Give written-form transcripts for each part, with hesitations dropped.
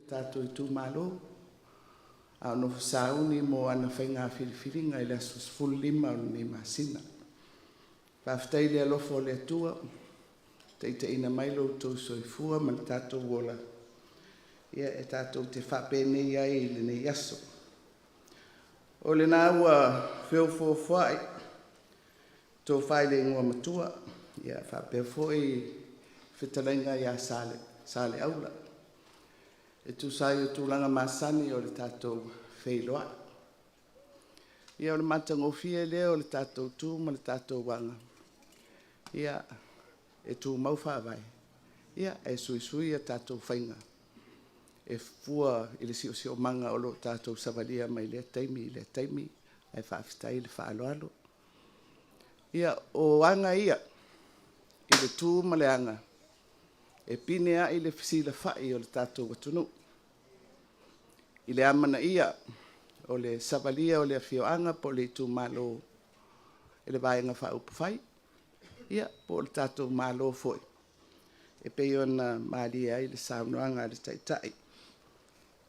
Tātou Itumalo, no sauni mo ana whainga whiriwhiringa i le asus fulima o ni masina. Whaftai le alofo le atua, te ina mailo tau soifua, ma tātou wola. Ia e tātou te whapene iai i le nei aso. O le nā ua whiofo whai, tō whai le ngua matua, ia whapewho i whitalainga ia sale aula. E tu sai o tūlanga masani o le tātou wheiloa. Ia o le matangofia leo o le tātou tū ma le tātou wanga. Ia e tū mauwhawai. Ia e sui a tātou whainga. E fua i le si o manga o lo tātou savalia mai le taimi, ai whaafitai le whaaloalo. Ia o anga ia, i le tū ma le anga. E pinea i le fisila whai o le tātou watunu. I le amana ia o le savalia o le Afioga po le Itumalo e le vaenga whaupu whai. Ia po le tātou malo foi. E pei ona malia i le saunoanga le taitai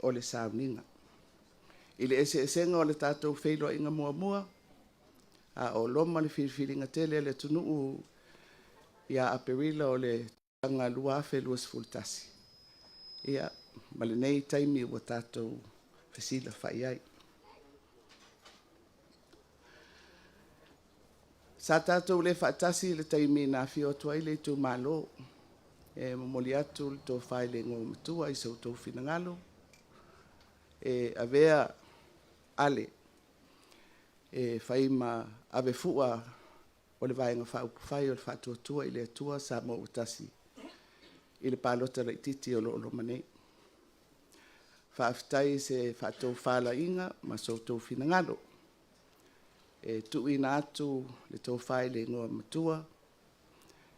o le sauninga. I le esenga o le tātou wheiloa inga mua. A o loma le whiriwhiringa tele le tunu ia aperila o le tanga lua whelua sfultasi. Ia ma le nei taimi ua tātou whesila whai ai. Sa tātou le whaatasi le taimi nā whio atua i le Itumalo. E momoli atu le tō whai le ngō matua i sau tō whinangalo. E avea ale. E whai ma ave fua o le vaenga whaupu whai o le whaatuatua i le atua Samoa utasi. I le pālota la ititi o lo manei. Whaafitai se whaatou whala inga ma sau tō whinangalo. E tuina atu le tō whai le ngoa matua.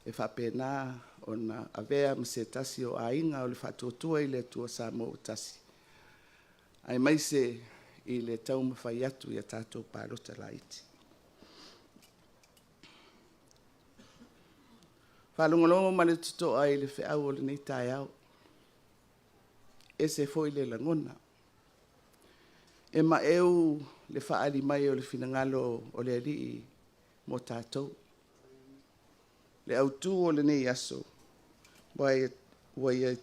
E whapena o na avea ma se tasi o a inga o le whaatuatua i le atua Samoa utasi. Ai mai se i le tau mawhai atu i a tātou pālota la iti. Whalongolongo ma le tutoa i le whiau o le nei tai au. E se foi le langona. E ma eu le whaali mai o le whinangalo o le alii mo tātou. Le autu o le nei aso. Wai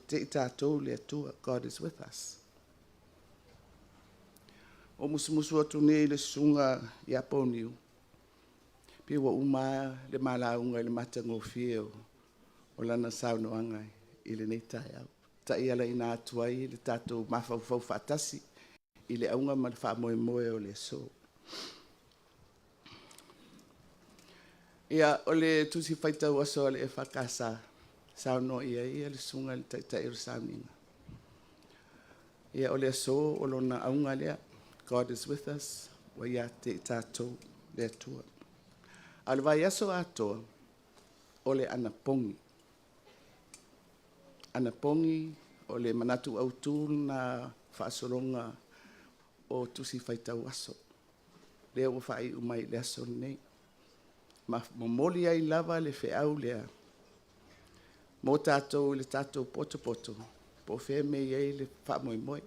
te tātou le atua, God is with us. O musumusu atu nei le sunga i aponiu. Pia wa uma le malaunga i le matangofie o lana saunoanga i le nei tai au. Ta ia la ina atua i le tātou mawhau whaatasi i le aunga ma le whaamoe o le so. Ia o le tusi whaitau aso le e whakasa sauno ia le sunga le taitai o sauninga. Ia o le so o lona aunga lea. God is with us, wa ia te tātou le atua. Al vai aso atoa o le anapongi. Anapongi o le manatu autul na whaasoronga o tusi whaitau aso. Lea ua whai umai le aso nei. Ma momoli ai lava le whiau lea. Mo tātou le tātou poto. Po Fiame iei le whaamoemoe.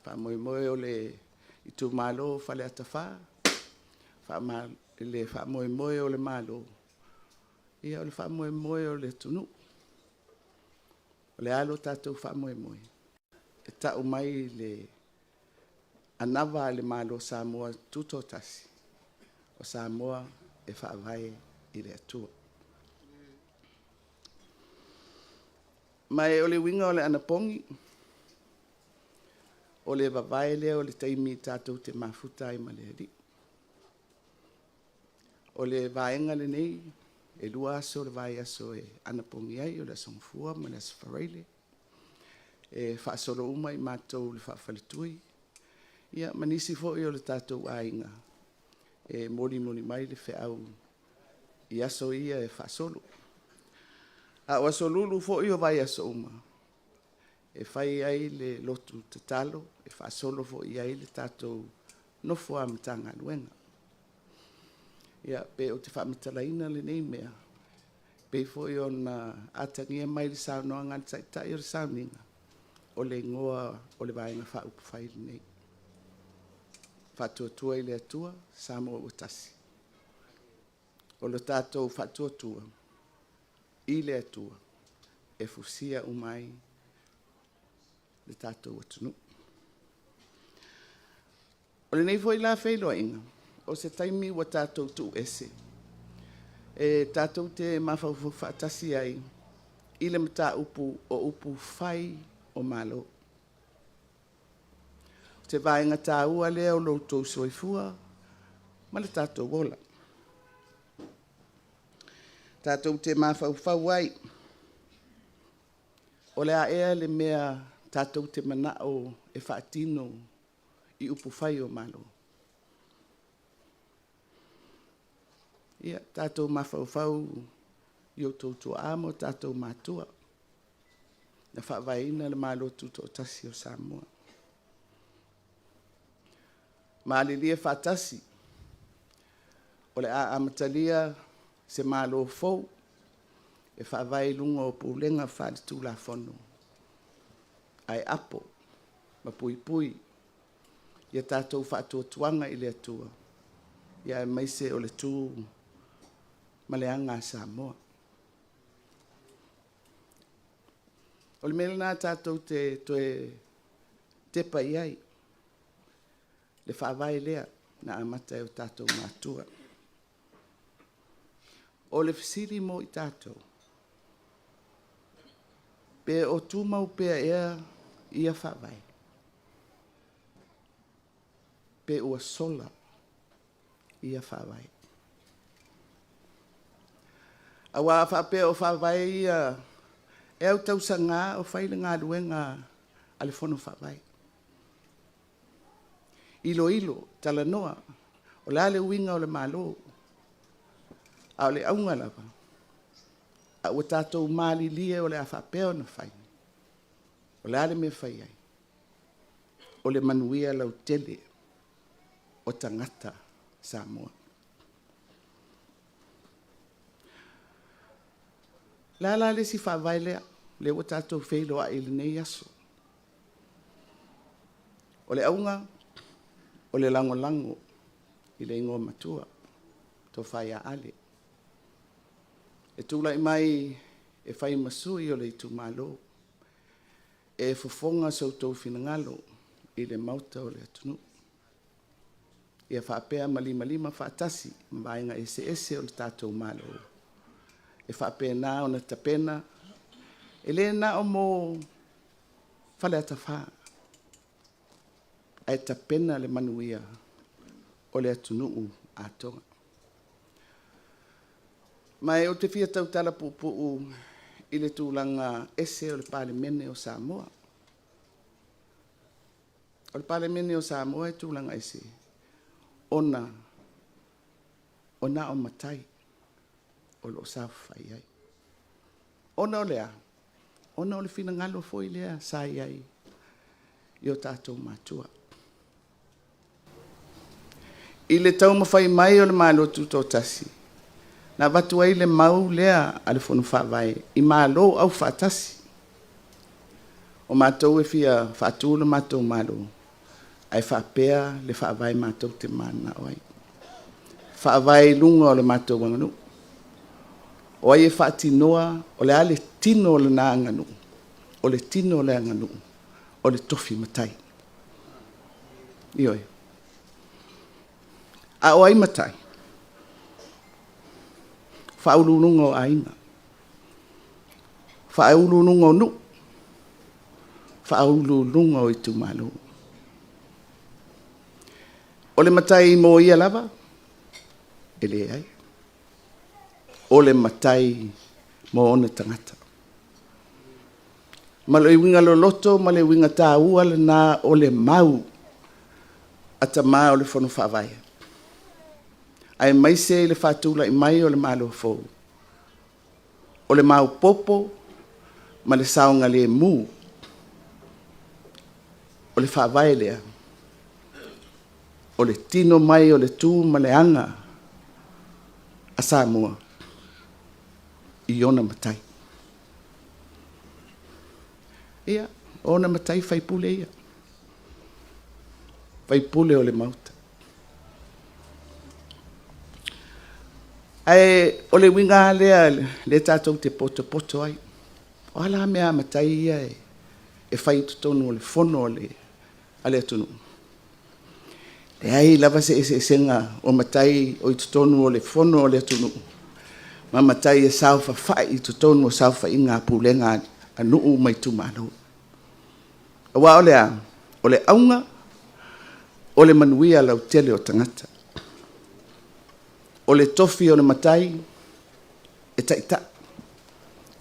Whaamoemoe o le Itumalo Faleata le whaamoemoe o le malo. Ia o le whaamoemoe o le tunu. O le alo tātou whaamoemoe. E tau mai le anava le malo Samoa tutotasi. O Samoa e whaavai i le atua. Mai o le winga o le anapongi. O le vavae lea o le taimi tātou te mafuta i maleri. O le vaenga le nei, e lua aso le vai aso e anapongi ai o le asongfua ma le asfareile. E whaasoro uma i mātou le whaafalitui. Ia manisi foi o le tātou ainga. E mori mai le whiau i aso ia e whaasolo. A o aso lulu foi o vai aso uma. E whai ai le lotu te talo, e whaasolo fo i ai le tātou nofo amatanga luenga. Ia, pe o te whaamatalaina le nei mea. Pe fo i o na atangia mai le saunoanga le taitai o le sauninga. o le ngoa o le vaenga whaupu whaile nei. Whatuatua i le atua, Samoa ua tasi. O le tātou whatuatua i le atua e fusia umai le tātou atunu. O le nei foi la whailoa inga, o se taimi wa tātou tu ese. E tātou te mawhauwhau whaatasi ai, i le mata upu o upu whai o malo. Te vaenga tā ua lea o loutou soifua, ma le tātou wola. Tātou te mawhauwhau ai, o le aea le mea tātou te manao e whaatino i upu whai o malo. Ia, tātou mawhauwhau i o tautua amo, tātou mātua. Na whawaina le malo tuto tasi o Samoa. Maalilia whatasi, o le a amatalia se malo fou, e whawai lunga o pulenga whaatitu la whono. Ai apo, ma pui pui, ia tātou whaatua tuanga i le atua. Ia maise o le tū maleanga Samoa. O le mele nā tātou te pai ai, le whaavai lea na amata e o tātou mātua. O le fisiri mo i tātou. Pe o tūmau pea ea ia whaavai. Pe ua sola ia whaavai. A wā whapea o whaavai ia e au tausanga o whaile ngā ruenga ale whono whaavai. Ilo ilo, tala noa, o le ale uinga o le malo, a o le aunga lava, a ua tātou maali lia o le a whapea o na whai, o le ale me whai ai, o le manuia lau tele o tangata Samoa. La le si whaavai lea, le ua tātou wheilo a ele nei aso. O le aunga, o le lango lango, i le ingoa matua, to whai a ale. E tūlai mai e whai masui o le Itumalo, e fofonga sau tau finangalo i le mauta o le atunu. Ia whaapea malima whaatasi, mbainga ese o le tātou malo. E whaapea nā o na tapena, e le na o mo Faleata wha. Ai tapena le manuia o le atunuu atonga. Mai o te fia tau tala pupu i le tūlanga ese o le Palemia o Samoa. O le Palemia o Samoa e tūlanga ese. Ona o matai o lo sawhai ai. Ona o lea. Ona o le fina ngalo foi lea sai ai i o tātou mātua. I le tau mawhai mai o le malo tuto tasi. Na watu ai le mau lea ale whonu whawai. I malo au whatasi. O mātou e fia whatūla mātou malo. Ai whapea le whawai mātou te mana o ai. Whawai lunga o le mātou wanganu. O ai e whaatinoa o le ale tino o le nā anganu. O le tino o le anganu. O le tofi matai. Ioi. A o ai matai. Whaulununga o ainga. Whaulununga o nu. Whaulununga o Itumalo. O le matai mo ia lava. Ele ai. O le matai mo ona tangata. Ma le winga lo loto, ma le winga tā ua le nā o le mau. Ata mā o le whanu whawai. Ai mai se le whatula i mai o le malo fou. O le mau popo, ma le saunga le mu. O le whawai lea. O le tino mai o le tū ma le anga. A Samoa. I ona matai. Ia, Ona matai faipule ia. Faipule o le mauta. Ai, o le winga lea le tātou te poto ai. O ala mea matai ia e fai tutonu o le fono o le ale atunu. Le ai lava se senga o matai o tutonu o le fono o le atunu. Ma matai e saufa fai tutonu o saufa inga pulenga anu mai Itumalo. Awa o le aunga o le manuia lau tele o tangata. O le tofi o le matai e taita.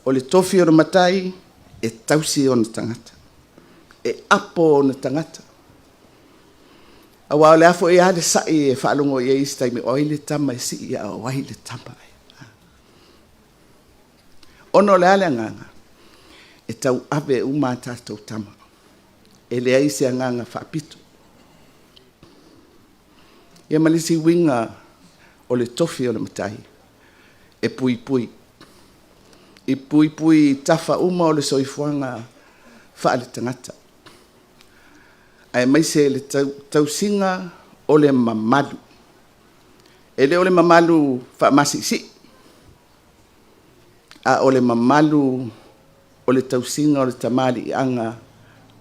O le tofi o le matai e tausi o na tangata. E apo o na tangata. Awa o le afo e ale sai e whaalongo i eis taimi oile tama e si ia o waile tama. Ono le ale nganga e tau ave uma tātou tama. E le aise a nganga whapito. Ia malisi winga o le tofi o le matai. E pui pui. I pui pui tafa uma o le soifuanga whaale tangata. Ai mai se le tausinga o le mamalu. E le o le mamalu whaamasi si. A o le mamalu o le tausinga o le tamali anga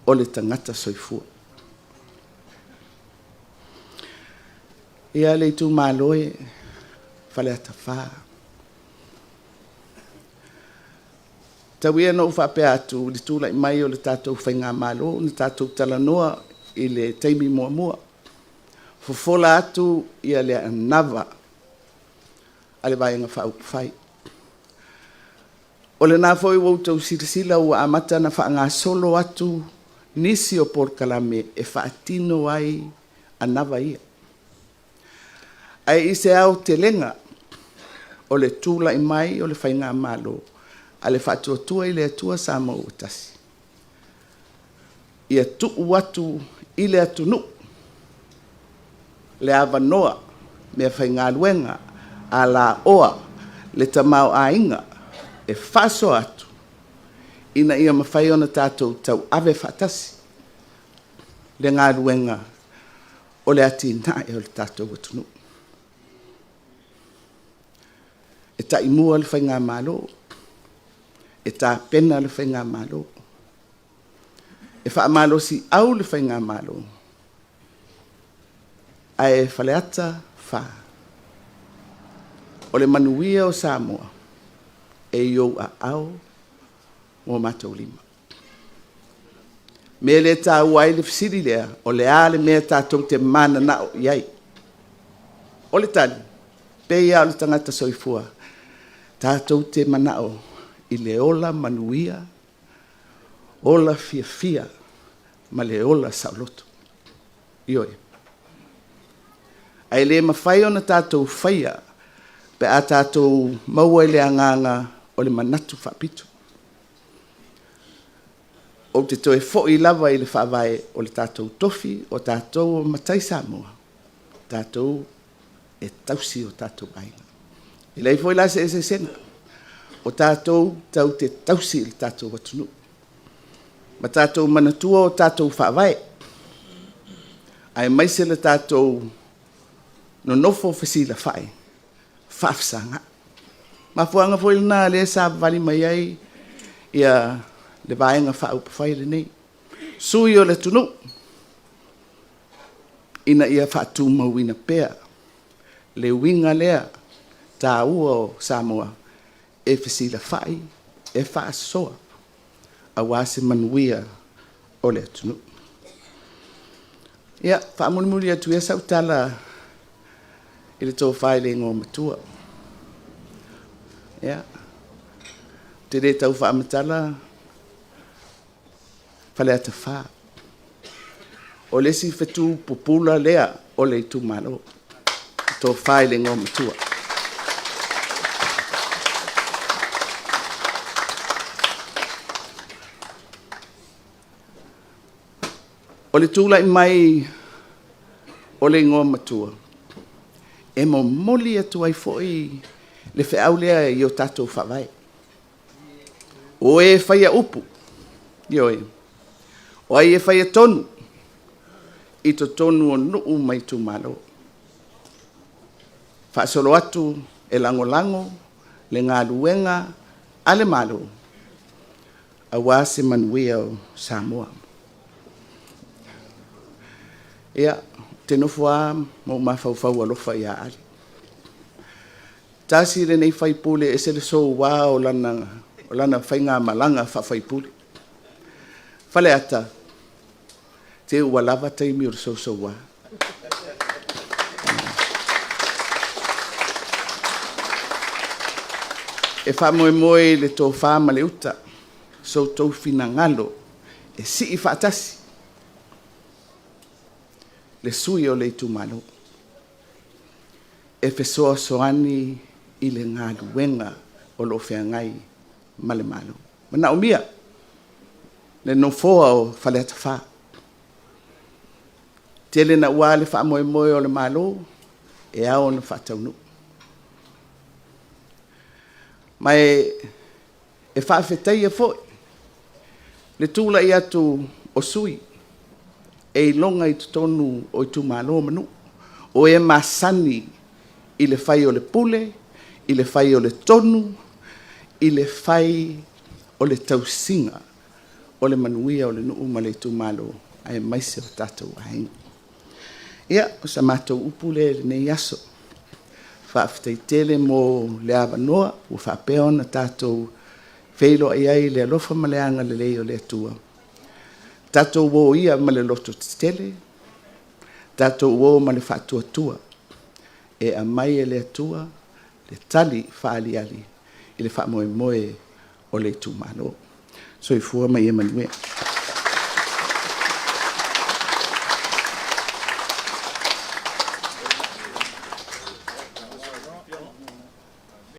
o le tangata soifua. Ia le Itumalo e Faleata wha. Tawia no whapea atu li tūlai mai o le tātou whainga malo, le tātou talanoa i le teimi mua mua. Fofola atu ia le anava ale vaenga whai. O le nā foi wautou sirisila ua amata na whaanga solo atu nisi o Porkalame e whaatino ai anava ia. Ai ise au te lenga o le tūlai mai o le whainga malo. Ale whātua tua i le atua Samoa o tasi. Ia tuu atu i le atunu. Le awanoa mea whainga luenga a la oa le tamau a inga e whaso atu. Ina ia mawhai ona tātou tau ave whatasi. Le ngā luenga o le ati nai o le tātou atunu. E ta imua le whainga malo. E tā pena le whainga malo. E wha malo si au le whainga malo. Ai Faleata wha. O le manuia o Samoa. E iou a au o matou lima. Me le tā uai le fisiri lea. O le ale mea tātou te mana nao iai. O le tali. Pei au le tangata soifua. Tātou te manao. I le ola manuia, ola fia, ma le ola sauloto. Ioi. Ai le mawhai ona tātou whaia, pe a tātou maua i le anganga o le manatu whapitu. O te toe fo i lava i le whawae o le tātou tofi, o tātou matai Samoa. Tātou e tausi o tātou ainga. I lei fo i lase e se sena. O tātou tau te tausi i tātou watunu. Ma tātou manatua o tātou whawae. Ai maise le tātou no nofo whasila whae. Whafsanga. Ma fuanga fo ilna le sa vali mai ai ia le vaenga whaupa whae le nei. Sui o le tunu. Ina ia whatu mauina pea. Le winga lea tā ua o Samoa. E whasila whai, e whaasoa, a wāse manuia o le atunu. Ia, whaamulimuli atu ia sautala i le tō whai le ngō matua. Ia, te re tau whaamatala, Faleata wha. O lesi whetu pupula lea o le Itumalo, tō whai le ngō matua. O le tūlai mai o le ngoa matua. E mo moli atu ai foi le wheau lea i o tātou whawai. O e whaia upu. Ioi. O ai e whai e tonu, I to tonu o nuu mai Itumalo. Whaasolo atu e lango le ngā luenga ale malo a wase manuia o Samoa. Ia, te nofua mo mawhauwhau alofa ia ali. Tasi le nei whaipule e se le so wā o lana whainga malanga whaipule. Faleata, te ua lava taimi o so wā. E whamoe le tō whāma le uta, so tō whina ngalo, e si I whaatasi. Le sui o le Itumalo. E whesoa soani I le ngā luenga o lo whengai male malo. Ma Naomi, le no foa o Faleata wha. Tele na ua le whamoe o le malo, e ao na whaataunu. Mai e whaafetai e foi. Le tūla I atu o sui. E longa I tonu o Itumalo manu. O e masani I le whai o le pule, I le whai o le tonu, I le whai o le tausinga, o le manuia o le nuu ma le Itumalo, ai maise o tātou ahengi. Ia, o sa mātou upule le nei aso. Whaafetai tele mo le awanoa, o whaapeo na tātou wheilo ai le alofa ma le anga le leo le atua. Tātou wō ia ma le loto tele, tātou wō ma le whaatuatua, e a mai e le atua, le tali whaali ali, I le whaamoe moe o le Itumalo. So I fua mai e manue.